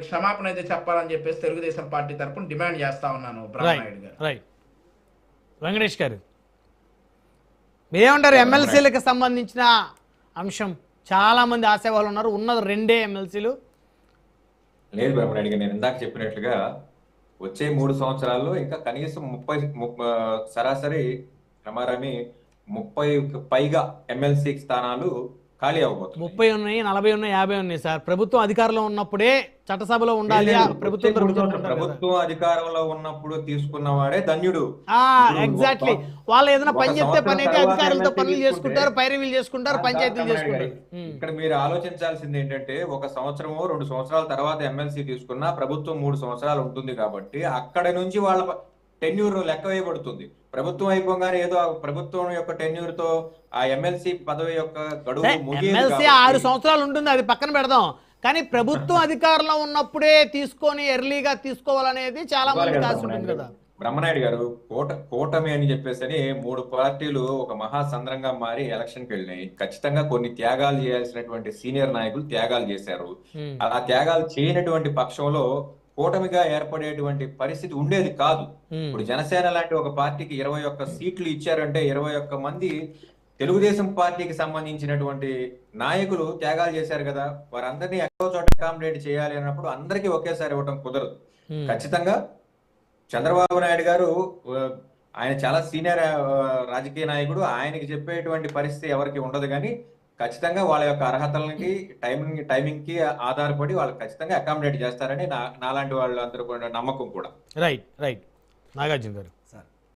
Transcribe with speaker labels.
Speaker 1: క్షమాపణ అయితే చెప్పాలని చెప్పేసి తెలుగుదేశం పార్టీ తరపున డిమాండ్ చేస్తా ఉన్నాను
Speaker 2: రైట్
Speaker 1: బ్రహ్మనాయుడు గారు.
Speaker 2: రైట్ వెంకటేష్ గారు మీరేమంటారు? ఎమ్మెల్సీలకు సంబంధించిన అంశం చాలా మంది ఆశావాళ్ళు ఉన్నారు, ఉన్నది 2 ఎమ్మెల్సీలు.
Speaker 3: లేదు బ్రహ్మనాయుడు గారు, నేను ఇందాక చెప్పినట్లుగా వచ్చే 3 సంవత్సరాల్లో ఇంకా కనీసం 30 సరాసరి రమారమి 30కి పైగా ఎమ్మెల్సీ స్థానాలు ఖాళీ అవబోతున్నాయి.
Speaker 2: 30 ఉన్నాయి, 40 ఉన్నాయి, 50 ఉన్నాయి సార్. ప్రభుత్వం అధికారంలో ఉన్నప్పుడే చట్టసభలో ఉండాలి. ప్రభుత్వం
Speaker 3: ప్రభుత్వం అధికారంలో ఉన్నప్పుడు తీసుకున్నవాడే ధన్యుడు.
Speaker 2: ఎగ్జాక్ట్లీ. వాళ్ళు ఏదైనా పని చెప్తే పని అయితే అధికారులతో పనులు చేసుకుంటారు, పైరవీలు చేసుకుంటారు, పంచాయతీలు చేసుకుంటారు.
Speaker 3: ఇక్కడ మీరు ఆలోచించాల్సింది ఏంటంటే 1 సంవత్సరమో 2 సంవత్సరాల తర్వాత ఎమ్మెల్సీ తీసుకున్నా ప్రభుత్వం 3 సంవత్సరాలు ఉంటుంది కాబట్టి అక్కడ నుంచి వాళ్ళ టెన్యూర్ లెక్క వేయబడుతుంది. ప్రభుత్వం అయిపోగానే ఏదో ప్రభుత్వం యొక్క టెన్యూర్ తో ఆ ఎమ్మెల్సీ పదవి యొక్క గడువు
Speaker 2: ఎమ్మెల్సీ 6 సంవత్సరాలు ఉంటుంది, అది పక్కన పెడదాం. కానీ ప్రభుత్వం అధికారంలో ఉన్నప్పుడే తీసుకొని ఎర్లీగా తీసుకోవాలనేది చాలా మంది ఆశ ఉంటుంది కదా
Speaker 3: బ్రహ్మనాయుడు గారు. కూటమి అని చెప్పేసి 3 పార్టీలు ఒక మహాసంద్రంగా మారి ఎలక్షన్ కి వెళ్ళినాయి. ఖచ్చితంగా కొన్ని త్యాగాలు చేయాల్సినటువంటి సీనియర్ నాయకులు త్యాగాలు చేశారు. ఆ త్యాగాలు చేయనటువంటి పక్షంలో కూటమిగా ఏర్పడేటువంటి పరిస్థితి ఉండేది కాదు. ఇప్పుడు జనసేన లాంటి ఒక పార్టీకి 21 సీట్లు ఇచ్చారంటే 21 మంది తెలుగుదేశం పార్టీకి సంబంధించినటువంటి నాయకులు త్యాగాలు చేశారు కదా. వారందరినీ ఎక్కడో చోట అకామిడేట్ చేయాలి అన్నప్పుడు అందరికీ ఒకేసారి ఇవ్వడం కుదరదు. ఖచ్చితంగా చంద్రబాబు నాయుడు గారు ఆయన చాలా సీనియర్ రాజకీయ నాయకుడు, ఆయనకి చెప్పేటువంటి పరిస్థితి ఎవరికి ఉండదు. కానీ ఖచ్చితంగా వాళ్ళ యొక్క అర్హతలకి టైమింగ్ కి ఆధారపడి వాళ్ళు ఖచ్చితంగా అకామిడేట్ చేస్తారని నాలాంటి వాళ్ళందరూ కూడా నమ్మకం కూడా.
Speaker 2: రైట్ రైట్ నాగార్జున గారు.